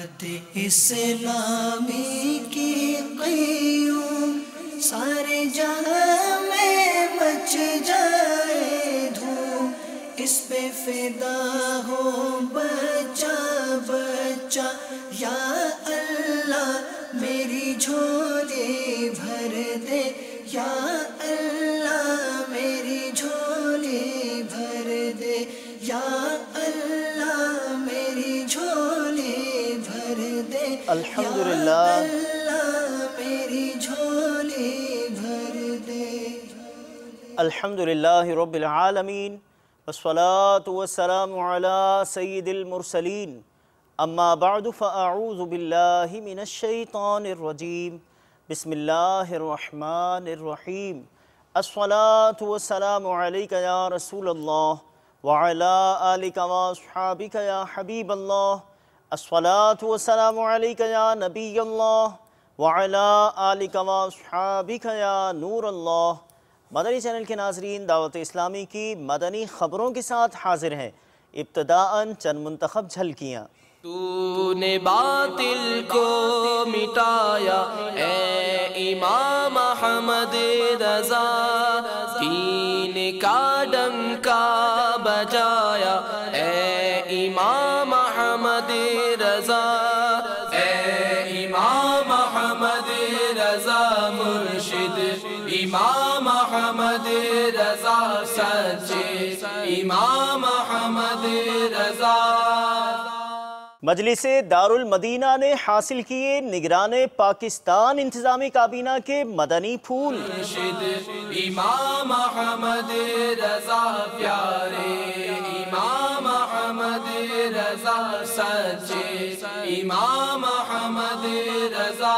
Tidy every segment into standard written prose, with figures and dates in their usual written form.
دعوت اسلامی کی قیوم سارے جہاں میں مچ جائے دھوم، اس پہ فدا ہو بچہ بچہ، یا اللہ میری جھولی بھر دے، یا اللہ میری جھولی بھر دے، یا اللہ میری جھولی بھر دے، الحمدللہ اللہ میری جھولی بھر دے۔ الحمدللہ رب العالمین، والصلاة والسلام علی سید المرسلین، اما بعد فاعوذ باللہ من الشیطان الرجیم، بسم اللہ الرحمن الرحیم۔ الصلاة والسلام علیک یا رسول اللہ وعلی آلک واصحابک یا حبیب اللہ، الصلاة والسلام علیک یا نبی اللہ وعلی آلک واصحابک یا نور اللہ۔ مدنی چینل کے ناظرین، دعوت اسلامی کی مدنی خبروں کے ساتھ حاضر ہیں۔ ابتداءً چند منتخب جھلکیاں۔ تو نے باطل کو مٹایا اے امام احمد رضا، دین کا ڈنکا بجایا اے امام احمد رضا، اے امام احمد رضا مرشد، امام احمد رضا سچے، امام احمد رضا۔ مجلس دارالمدینہ نے حاصل کیے نگران پاکستان انتظامی کابینہ کے مدنی پھول۔ مرشد امام احمد رضا پیارے، امام احمد رضا سچے، امام احمد رضا۔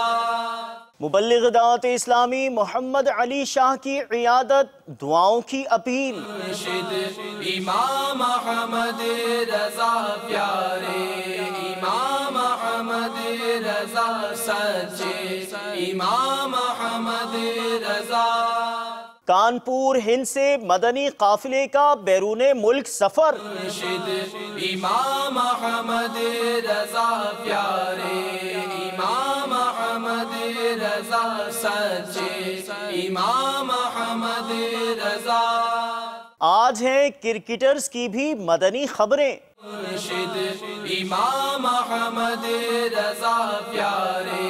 مبلغ دعوت اسلامی محمد علی شاہ کی عیادت، دعاؤں کی اپیل۔ مرشد امام احمد رضا پیارے، امام احمد رضا سچے، امام احمد رضا۔ کانپور ہند سے مدنی قافلے کا بیرون ملک سفر۔ مرشد امام احمد رضا پیارے، امام احمد رضا سچے، امام احمد رضا۔ آج ہیں کرکٹرز کی بھی مدنی خبریں۔ مرشد امام احمد رضا پیارے،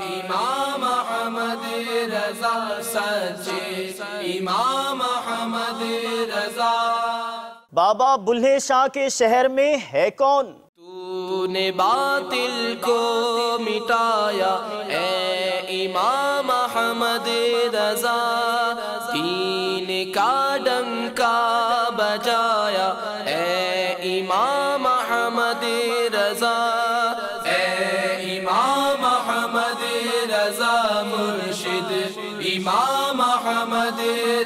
امام احمد رضا سچے، امام احمد رضا۔ بابا بلھے شاہ کے شہر میں ہے کون؟ تو نے باطل کو مٹایا اے امام احمد رضا، دین کا ڈنکا بجایا اے امام احمد رضا، اے امام احمد رضا مرشد، امام احمد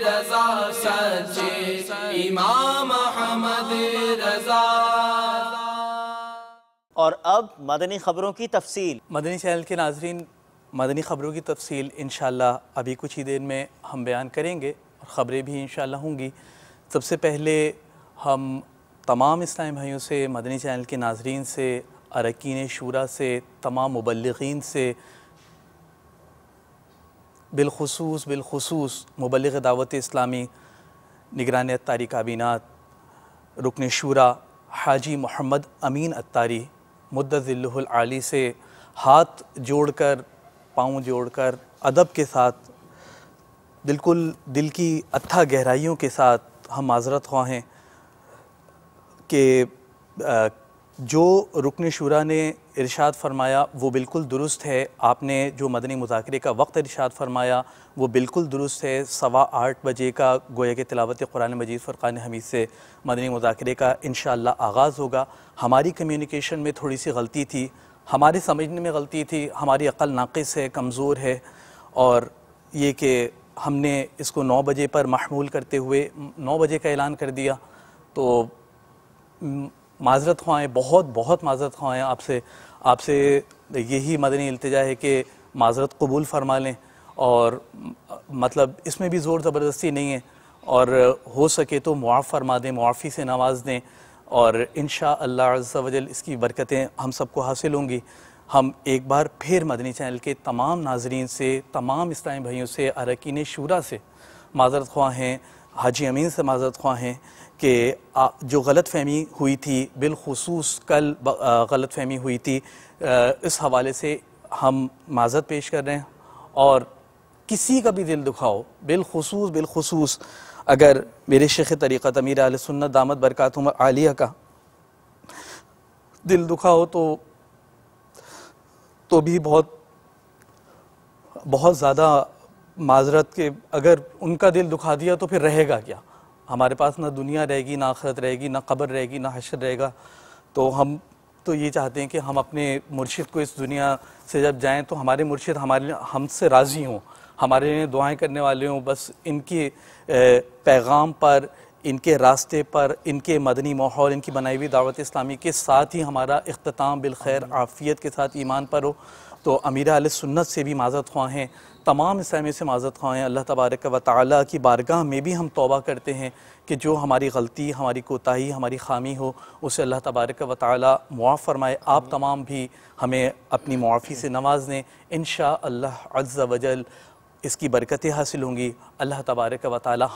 رضا سچے، امام احمد رضا۔ اور اب مدنی خبروں کی تفصیل۔ مدنی چینل کے ناظرین، مدنی خبروں کی تفصیل انشاءاللہ ابھی کچھ ہی دیر میں ہم بیان کریں گے، اور خبریں بھی انشاءاللہ ہوں گی۔ سب سے پہلے ہم تمام اسلامی بھائیوں سے، مدنی چینل کے ناظرین سے، اراکین شورا سے، تمام مبلغین سے، بالخصوص مبلغ دعوت اسلامی نگران اتاری کابینات رکن شورا حاجی محمد امین اتاری مدد ذلہ العالی سے ہاتھ جوڑ کر، پاؤں جوڑ کر، ادب کے ساتھ، بالکل دل کی اتھا گہرائیوں کے ساتھ ہم معذرت خواہ ہیں کہ جو رکن شورا نے ارشاد فرمایا وہ بالکل درست ہے۔ آپ نے جو مدنی مذاکرے کا وقت ارشاد فرمایا وہ بالکل درست ہے۔ 8:15 بجے کا گویا کہ تلاوت قرآن مجید فرقان حمید سے مدنی مذاکرے کا انشاءاللہ آغاز ہوگا۔ ہماری کمیونیکیشن میں تھوڑی سی غلطی تھی، ہمارے سمجھنے میں غلطی تھی، ہماری عقل ناقص ہے، کمزور ہے، اور یہ کہ ہم نے اس کو 9 بجے پر محمول کرتے ہوئے 9 بجے کا اعلان کر دیا، تو معذرت خواہ ہیں، بہت معذرت خواہ ہیں آپ سے یہی مدنی التجا ہے کہ معذرت قبول فرما لیں، اور مطلب اس میں بھی زور زبردستی نہیں ہے، اور ہو سکے تو معاف فرما دیں، معافی سے نواز دیں، اور انشاءاللہ عز و جل اس کی برکتیں ہم سب کو حاصل ہوں گی۔ ہم ایک بار پھر مدنی چینل کے تمام ناظرین سے، تمام اسلامی بھائیوں سے، اراکین شورا سے معذرت خواہ ہیں، حاجی امین سے معذرت خواہ ہیں کہ جو غلط فہمی ہوئی تھی، بالخصوص کل غلط فہمی ہوئی تھی، اس حوالے سے ہم معذرت پیش کر رہے ہیں، اور کسی کا بھی دل دکھاؤ، بالخصوص اگر میرے شیخ طریقت امیر اہل سنت دامت برکاتہم عالیہ کا دل دکھا ہو تو بھی بہت زیادہ معذرت کہ اگر ان کا دل دکھا دیا تو پھر رہے گا کیا؟ ہمارے پاس نہ دنیا رہے گی، نہ آخرت رہے گی، نہ قبر رہے گی، نہ حشر رہے گا. تو ہم تو یہ چاہتے ہیں کہ ہم اپنے مرشد کو اس دنیا سے جب جائیں تو ہمارے مرشد ہم سے راضی ہوں، ہمارے لیے دعائیں کرنے والے ہوں. بس ان کے پیغام پر، ان کے راستے پر، ان کے مدنی ماحول، ان کی بنائی ہوئی دعوت اسلامی کے ساتھ ہی ہمارا اختتام بالخیر عافیت کے ساتھ ایمان پر ہو. تو امیر اہل سنت سے بھی معذرت خواہ ہیں، تمام اسلامیوں سے معذرت خواہ ہیں. اللہ تبارک و تعالیٰ کی بارگاہ میں بھی ہم توبہ کرتے ہیں کہ جو ہماری غلطی، ہماری کوتاہی، ہماری خامی ہو اسے اللہ تبارک و تعالیٰ معاف فرمائے. آپ تمام بھی ہمیں اپنی معافی سے نواز دیں. انشاءاللہ عز و جل اس کی برکتیں حاصل ہوں گی. اللہ تبارک و تعالیٰ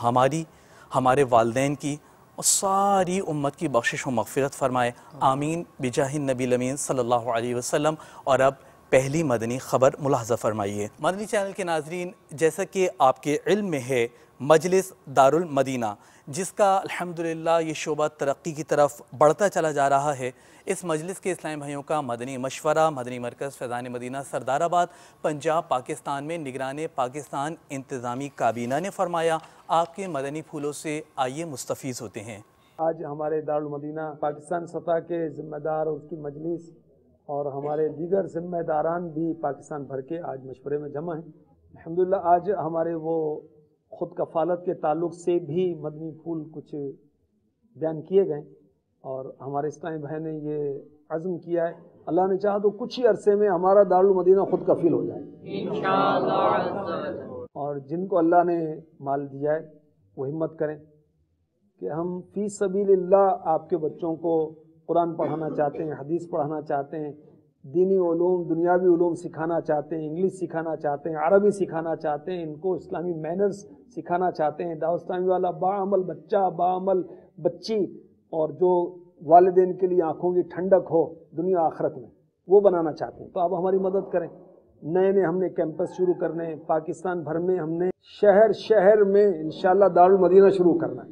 ہمارے والدین کی اور ساری امت کی بخشش و مغفرت فرمائے. آمین بجاہ النبی الامین صلی اللہ علیہ وسلم. اور اب پہلی مدنی خبر ملاحظہ فرمائیے. مدنی چینل کے ناظرین، جیسا کہ آپ کے علم میں ہے، مجلس دارالمدینہ جس کا الحمدللہ یہ شعبہ ترقی کی طرف بڑھتا چلا جا رہا ہے، اس مجلس کے اسلامی بھائیوں کا مدنی مشورہ مدنی مرکز فیضان مدینہ سردار آباد پنجاب پاکستان میں نگران پاکستان انتظامی کابینہ نے فرمایا آپ کے مدنی پھولوں سے آئیے مستفیض ہوتے ہیں. آج ہمارے دارالمدینہ پاکستان سطح کے ذمہ دار اور اس کی مجلس اور ہمارے دیگر ذمہ داران بھی پاکستان بھر کے آج مشورے میں جمع ہیں. الحمدللہ آج ہمارے وہ خود کفالت کے تعلق سے بھی مدنی پھول کچھ بیان کیے گئے اور ہمارے اسلامی بھائی نے یہ عزم کیا ہے اللہ نے چاہا تو کچھ ہی عرصے میں ہمارا دارالمدینہ خود کفیل ہو جائے انشاءاللہ. اور جن کو اللہ نے مال دیا ہے وہ ہمت کریں کہ ہم فی سبیل اللہ آپ کے بچوں کو قرآن پڑھانا چاہتے ہیں، حدیث پڑھانا چاہتے ہیں، دینی علوم دنیاوی علوم سکھانا چاہتے ہیں، انگلش سکھانا چاہتے ہیں، عربی سکھانا چاہتے ہیں، ان کو اسلامی مینرز سکھانا چاہتے ہیں. دعوت اسلامی والا باعمل بچہ، باعمل بچی اور جو والدین کے لیے آنکھوں کی ٹھنڈک ہو دنیا آخرت میں، وہ بنانا چاہتے ہیں. تو آپ ہماری مدد کریں. نئے ہم نے کیمپس شروع کرنے ہیں پاکستان بھر میں، ہم نے شہر میں انشاءاللہ دارالمدینہ شروع کرنا ہے.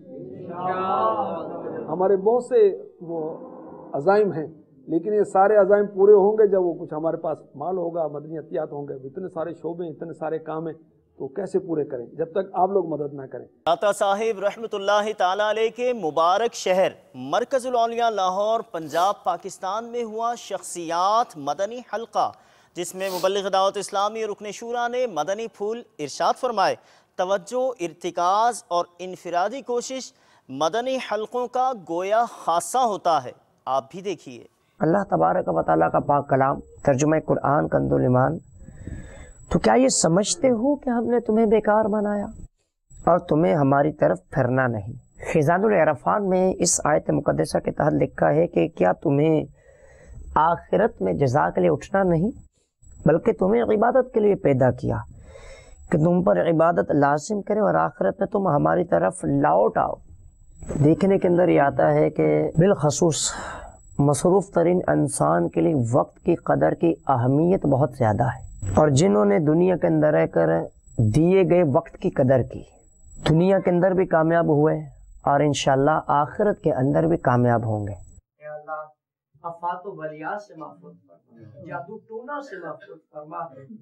ہمارے بہت سے وہ عزائم ہیں لیکن یہ سارے عزائم پورے ہوں گے جب وہ کچھ ہمارے پاس مال ہوگا، مدنی عطیات ہوں گے. اتنے سارے شعبے ہیں، اتنے سارے کام ہیں، تو کیسے پورے کریں جب تک آپ لوگ مدد نہ کریں. داتا صاحب رحمۃ اللہ تعالیٰ علیہ کے مبارک شہر مرکز الاولیاء لاہور پنجاب پاکستان میں ہوا شخصیات مدنی حلقہ، جس میں مبلغ دعوت اسلامی رکن شورا نے مدنی پھول ارشاد فرمائے. توجہ، ارتکاز اور انفرادی کوشش مدنی حلقوں کا گویا خاصہ ہوتا ہے. آپ بھی دیکھیے. اللہ تبارک و تعالیٰ کا پاک کلام ترجمہ قرآن کنز الایمان. تو کیا یہ سمجھتے ہو کہ ہم نے تمہیں بیکار بنایا اور تمہیں ہماری طرف پھرنا نہیں؟ خزان العرفان میں اس آیت مقدسہ کے تحت لکھا ہے کہ کیا تمہیں آخرت میں جزا کے لیے اٹھنا نہیں، بلکہ تمہیں عبادت کے لیے پیدا کیا کہ تم پر عبادت لازم کرے اور آخرت میں تم ہماری طرف لوٹ آؤ. دیکھنے کے اندر یہ آتا ہے کہ بالخصوص مصروف ترین انسان کے لیے وقت کی قدر کی اہمیت بہت زیادہ ہے، اور جنہوں نے دنیا کے اندر رہ کر دیے گئے وقت کی قدر کی، دنیا کے اندر بھی کامیاب ہوئے اور انشاءاللہ آخرت کے اندر بھی کامیاب ہوں گے. اے اللہ آفات و بلیات سے محفوظ فرما، جادو ٹونا سے محفوظ فرما،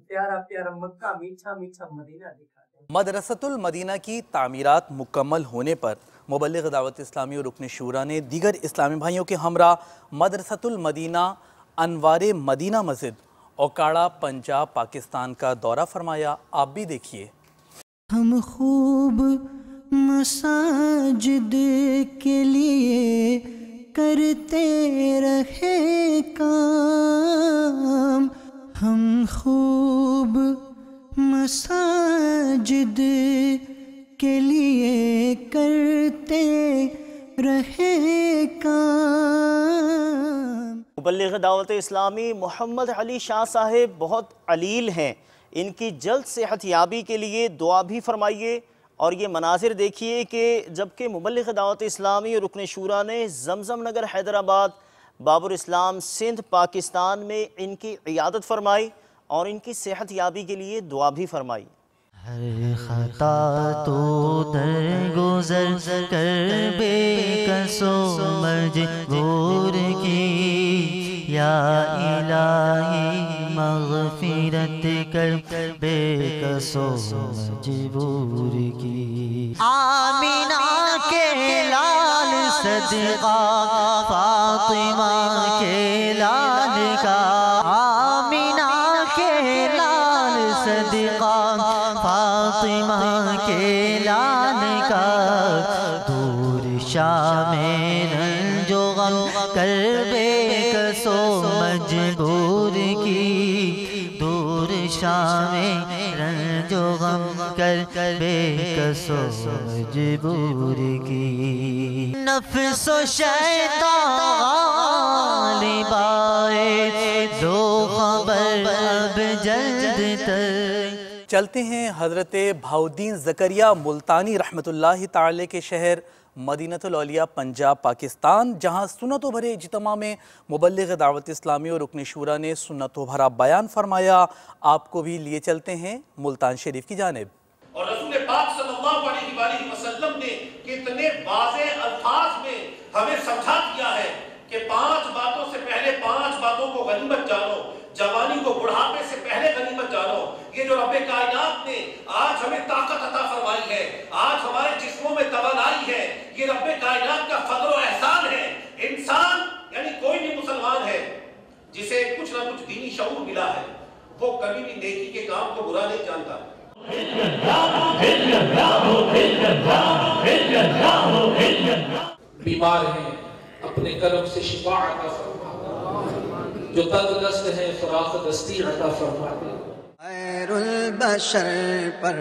پیارا پیارا مکہ میٹھا میٹھا مدینہ دکھا دے. مدرسۃ المدینہ کی تعمیرات مکمل ہونے پر مبلغ دعوت اسلامی اور رکن شورا نے دیگر اسلامی بھائیوں کے ہمراہ مدرسۃ المدینہ انوار مدینہ مسجد اوکاڑا پنجاب پاکستان کا دورہ فرمایا. آپ بھی دیکھیے. ہم خوب مساجد کے لیے کرتے رہے کام، ہم خوب مساجد کے لیے کرتے رہے کام. مبلغ دعوت اسلامی محمد علی شاہ صاحب بہت علیل ہیں، ان کی جلد صحت یابی کے لیے دعا بھی فرمائیے۔ اور یہ مناظر دیکھیے کہ جبکہ مبلغ دعوت اسلامی اور رکن شورا نے زمزم نگر حیدرآباد بابر اسلام سندھ پاکستان میں ان کی عیادت فرمائی اور ان کی صحت یابی کے لیے دعا بھی فرمائی۔ ہر خطا تو در گزر کر بے کس و مجبور کی، یا الہی مغفرت کر بے کس و مجبور کی۔ آمینہ کے لال صدقہ فاطمہ کے لال کا، آمینہ کے لال صدقہ فاطمہ کے لال کا، دور شام رنج و غم کر بے کس و مجبور کی، دور شام رنج و غم کر بے کس و مجبور کی۔ نفس و شیطان غالب آئے، دو خبر اب جلد تر۔ چلتے ہیں حضرت بہاؤالدین زکریا ملتانی رحمۃ اللہ تعالی کے شہر مدینہ الاولیاء پنجاب پاکستان، جہاں سنتوں بھرے اجتماع میں مبلغ دعوت اسلامی اور رکن شورا نے سنتوں بھرا بیان فرمایا۔ آپ کو بھی لیے چلتے ہیں ملتان شریف کی جانب۔ اور رسول پاک صلی اللہ علیہ وآلہ وسلم نے کتنے واضح الفاظ میں ہمیں سمجھا دیا ہے کہ 5 باتوں سے پہلے 5 باتوں کو غنیمت جانو، جوانی کو بڑھاپے سے پہلے غنیمت جانو۔ یہ جو رب کائنات نے آج ہمیں طاقت عطا فرمائی ہے، آج ہمارے جسموں میں توانائی ہے، یہ رب کائنات کا فضل و احسان ہے۔ انسان یعنی کوئی بھی مسلمان ہے جسے کچھ نہ کچھ دینی شعور ملا ہے، وہ کبھی بھی نیکی کے کام کو برا نہیں جانتا۔ بیمار ہیں اپنے کرم سے شفا عطا فرما، جو تنگ دست ہیں فراخ دستی عطا فرما۔ خیر البشر پر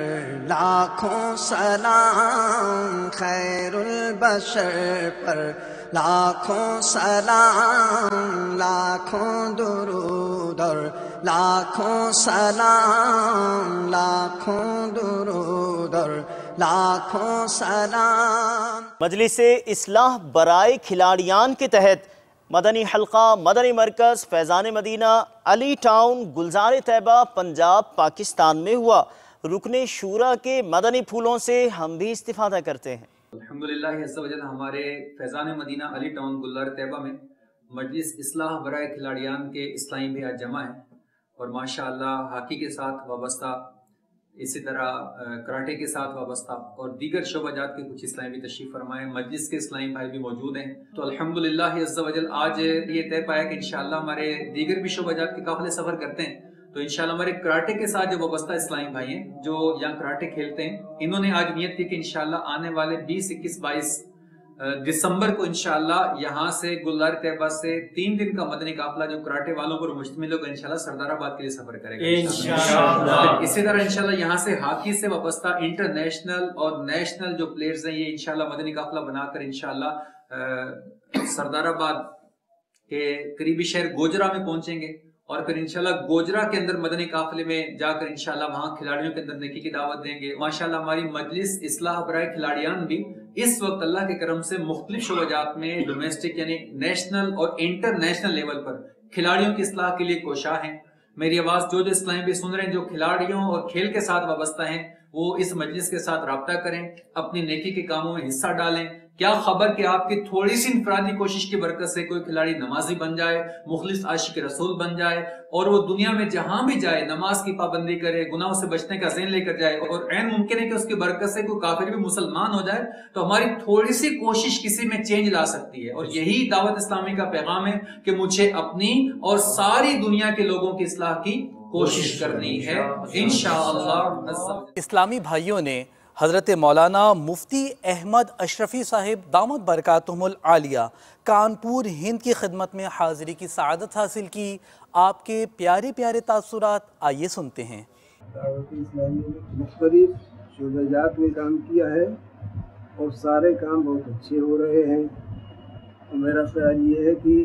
لاکھوں سلام، خیر البشر پر لاکھوں سلام، لاکھوں درود اور لاکھوں سلام، لاکھوں درود اور لاکھوں سلام۔ مجلس اصلاح برائے کھلاڑیان کے تحت مدنی حلقہ مدنی مرکز فیضان مدینہ علی ٹاؤن گلزار طیبہ پنجاب پاکستان میں ہوا۔ رکن شورا کے مدنی پھولوں سے ہم بھی استفادہ کرتے ہیں۔ الحمدللہ عز و جل ہمارے فیضان مدینہ علی ٹاؤن گلزار طیبہ میں مجلس اصلاح برائے کھلاڑیان کے اسلامی بھی آج جمع ہیں، اور ماشاءاللہ ہاکی کے ساتھ وابستہ، اسی طرح کراٹے کے ساتھ وابستہ اور دیگر شعبہ جات کے کچھ اسلامی بھی تشریف فرمائے، مجلس کے اسلامی بھائی بھی موجود ہیں۔ تو الحمدللہ عز و جل آج یہ طے پایا کہ انشاءاللہ ہمارے دیگر بھی شعبہ جات کے قافلے سفر کرتے ہیں، تو انشاءاللہ ہمارے کراٹے کے ساتھ جو وابستہ اسلامی بھائی ہیں جو یہاں کراٹے کھیلتے ہیں، انہوں نے آج نیت کی کہ انشاءاللہ آنے والے 20، 21، 22 دسمبر کو انشاءاللہ یہاں سے گلزار طیبہ سے 3 دن کا مدنی قافلہ جو کراٹے والوں پر مشتمل ہوگا انشاءاللہ سردار آباد کے لیے سفر کرے گا انشاءاللہ۔ اسی طرح انشاءاللہ یہاں سے ہاکی سے وابستہ انٹرنیشنل اور نیشنل جو پلیئرز ہیں یہ انشاءاللہ مدنی قافلہ بنا کر انشاءاللہ سردار آباد کے قریبی شہر گوجرا میں پہنچیں گے، اور پھر انشاءاللہ گوجرا کے اندر مدنی قافلے میں جا کر انشاءاللہ وہاں کھلاڑیوں کے اندر نیکی کی دعوت دیں گے۔ ماشاءاللہ ہماری مجلس اصلاح برائے کھلاڑیان بھی اس وقت اللہ کے کرم سے مختلف شعبہ جات میں ڈومیسٹک یعنی نیشنل اور انٹرنیشنل لیول پر کھلاڑیوں کی اصلاح کے لیے کوشاں ہیں۔ میری آواز جو اسلامی بھی سن رہے ہیں جو کھلاڑیوں اور کھیل کے ساتھ وابستہ ہیں وہ اس مجلس کے ساتھ رابطہ کریں، اپنی نیکی کے کاموں میں حصہ ڈالیں۔ کیا خبر کہ آپ کی تھوڑی سی انفرادی کوشش کی برکت سے کوئی کھلاڑی نمازی بن جائے، مخلص عاشق رسول بن جائے، اور وہ دنیا میں جہاں بھی جائے نماز کی پابندی کرے، گناہوں سے بچنے کا ذہن لے کر جائے، اور عین ممکن ہے کہ اس کی برکت سے کوئی کافر بھی مسلمان ہو جائے، تو ہماری تھوڑی سی کوشش کسی میں چینج لا سکتی ہے۔ اور یہی دعوت اسلامی کا پیغام ہے کہ مجھے اپنی اور ساری دنیا کے لوگوں کی اصلاح کی کوشش کرنی ہے انشاءاللہ۔ اسلامی بھائیوں نے حضرت مولانا مفتی احمد اشرفی صاحب دامت برکاتہم العالیہ کانپور ہند کی خدمت میں حاضری کی سعادت حاصل کی۔ آپ کے پیارے پیارے تاثرات آئیے سنتے ہیں۔ دعوت اسلامی نے مختلف شعبہ جات میں کام کیا ہے اور سارے کام بہت اچھے ہو رہے ہیں، اور میرا خیال یہ ہے کہ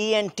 ENT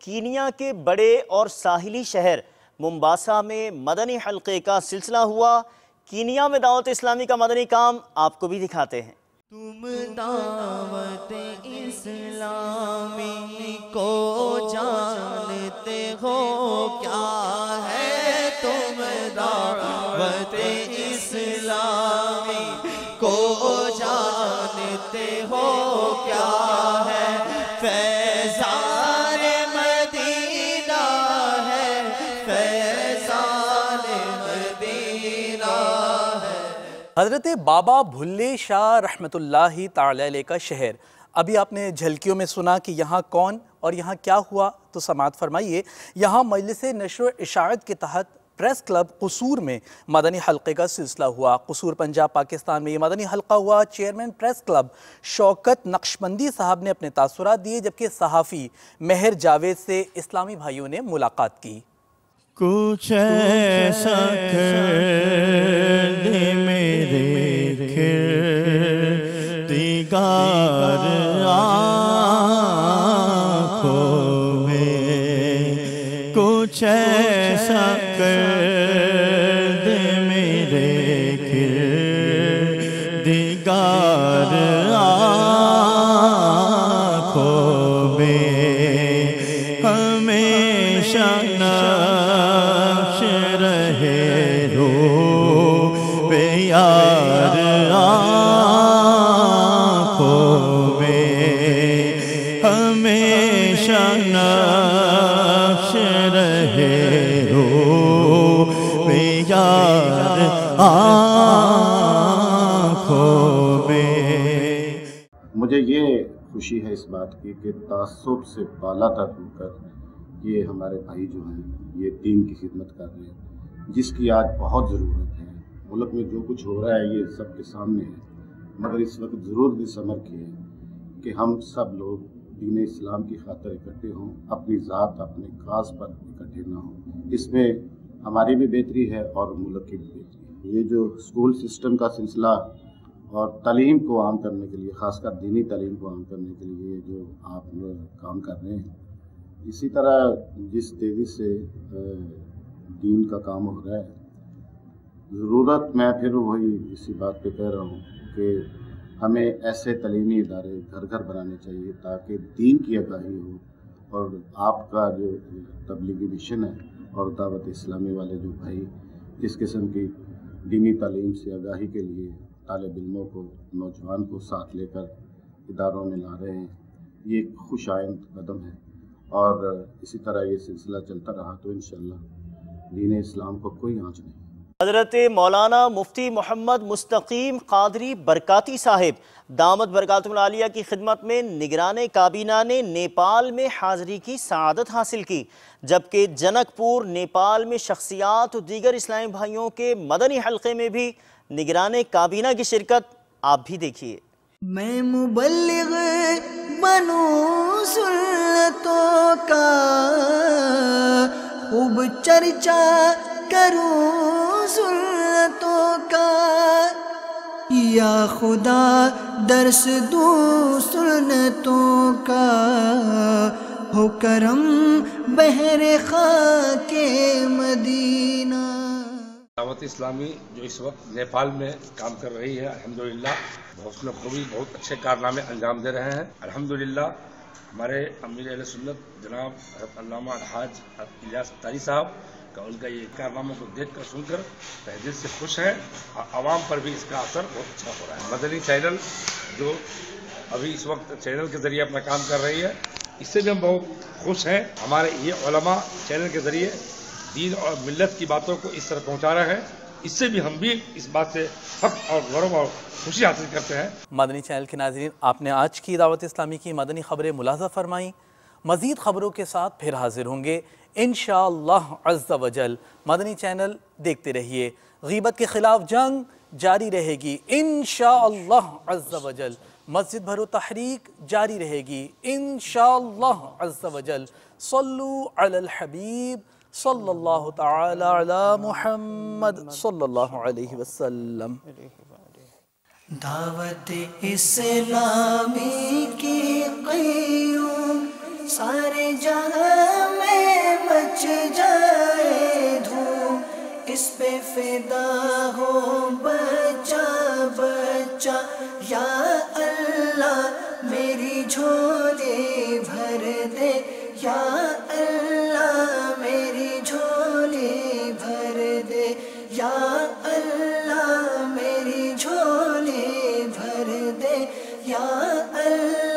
کینیا کے بڑے اور ساحلی شہر ممباسا میں مدنی حلقے کا سلسلہ ہوا۔ کینیا میں دعوت اسلامی کا مدنی کام آپ کو بھی دکھاتے ہیں۔ تم دعوت اسلامی کو جانتے ہو کیا ہے، تم دعوت اسلامی کو جانتے ہو کیا ہے، فیضان مدینہ ہے، فیضان مدینہ ہے۔ حضرت بابا بھلے شاہ رحمۃ اللہ تعالی علیہ کا شہر، ابھی آپ نے جھلکیوں میں سنا کہ یہاں کون اور یہاں کیا ہوا، تو سماعت فرمائیے۔ یہاں مجلس نشر و اشاعت کے تحت پریس کلب قصور میں مدنی حلقے کا سلسلہ ہوا۔ قصور پنجاب پاکستان میں یہ مدنی حلقہ ہوا۔ چیئرمین پریس کلب شوکت نقشبندی صاحب نے اپنے تاثرات دیے، جبکہ صحافی مہر جاوید سے اسلامی بھائیوں نے ملاقات کی۔ کچھ ایسا کر دے میرے کردگار آنکھوں میں، کچھ ایسا کر دے میرے کردگار آنکھوں میں، ہمیشہ نقش رہے رو بے یار آنکھوں میں، ہمیشہ نقش رہے رو بے یار آنکھوں میں۔ مجھے یہ خوشی ہے اس بات کی کہ تعصب سے بالا تر ہو کر یہ ہمارے بھائی جو ہیں یہ دین کی خدمت کر رہے ہیں، جس کی آج بہت ضرورت ہے۔ ملک میں جو کچھ ہو رہا ہے یہ سب کے سامنے ہے، مگر اس وقت ضرور بھی سمر کی ہے کہ ہم سب لوگ دین اسلام کی خاطر اکٹھے ہوں، اپنی ذات اپنے کاز پر اکٹھے نہ ہوں۔ اس میں ہماری بھی بہتری ہے اور ملک کی بھی بہتری ہے۔ یہ جو اسکول سسٹم کا سلسلہ اور تعلیم کو عام کرنے کے لیے، خاص کر دینی تعلیم کو عام کرنے کے لیے جو آپ لوگ کام کر رہے ہیں، اسی طرح جس تیزی سے دین کا کام ہو رہا ہے، ضرورت میں پھر وہی اسی بات پہ کہہ رہا ہوں کہ ہمیں ایسے تعلیمی ادارے گھر گھر بنانے چاہیے تاکہ دین کی آگاہی ہو، اور آپ کا جو تبلیغی مشن ہے اور دعوت اسلامی والے جو بھائی جس قسم کی دینی تعلیم سے آگاہی کے لیے طالب علموں کو، نوجوان کو ساتھ لے کر اداروں میں لا رہے ہیں، یہ ایک خوش آئند قدم ہے، اور اسی طرح یہ سلسلہ چلتا رہا تو انشاءاللہ دین اسلام کو کوئی آنچ نہیں۔ حضرت مولانا مفتی محمد مستقیم قادری برکاتی صاحب دامت برکاتہم العالیہ کی خدمت میں نگران کابینہ نے نیپال میں حاضری کی سعادت حاصل کی، جبکہ جنک پور نیپال میں شخصیات و دیگر اسلامی بھائیوں کے مدنی حلقے میں بھی نگران کابینہ کی شرکت آپ بھی دیکھیے۔ میں مبلغ بنوں سنتوں کا، خوب چرچا کروں سنتوں کا، یا خدا درس دوں سنتوں کا، ہو کرم بحر خاک مدینہ۔ دعوت اسلامی جو اس وقت نیپال میں کام کر رہی ہے، الحمدللہ بحسن خوبی بہت اچھے کارنامے انجام دے رہے ہیں۔ الحمدللہ ہمارے امیر اہل سنت جناب حضرت علامہ الحاج الیاس اتاری صاحب کا ان کا یہ کارناموں کو دیکھ کر سن کر تہ دل سے خوش ہیں، اور عوام پر بھی اس کا اثر بہت اچھا ہو رہا ہے۔ مدنی چینل جو ابھی اس وقت چینل کے ذریعے اپنا کام کر رہی ہے، اس سے بھی ہم بہت خوش ہیں۔ ہمارے یہ علماء چینل کے ذریعے دین اور ملت کی باتوں کو اس طرح پہنچا رہے ہیں، اس سے بھی ہم بھی اس بات سے فخر اور غرور اور خوشی حاصل کرتے ہیں۔ مدنی چینل کے ناظرین، آپ نے آج کی دعوت اسلامی کی مدنی خبریں ملاحظہ فرمائیں۔ مزید خبروں کے ساتھ پھر حاضر ہوں گے انشاءاللہ عز و جل۔ مدنی چینل دیکھتے رہیے۔ غیبت کے خلاف جنگ جاری رہے گی انشاءاللہ عز و جل۔ مسجد بھرو تحریک جاری رہے گی انشاءاللہ عز و جل۔ صلو علی الحبیب صلی اللہ تعالی علی محمد صلی اللہ علیہ وسلم۔ دعوت اسلامی کی قیوم سارے جہاں میں مچ جائے دھوم، اس پہ فدا ہو بچہ بچہ، یا اللہ میری جھولی بھر دے، یا اللہ میری جھولی بھر دے، یا اللہ میری جھولی بھر دے، یا اللہ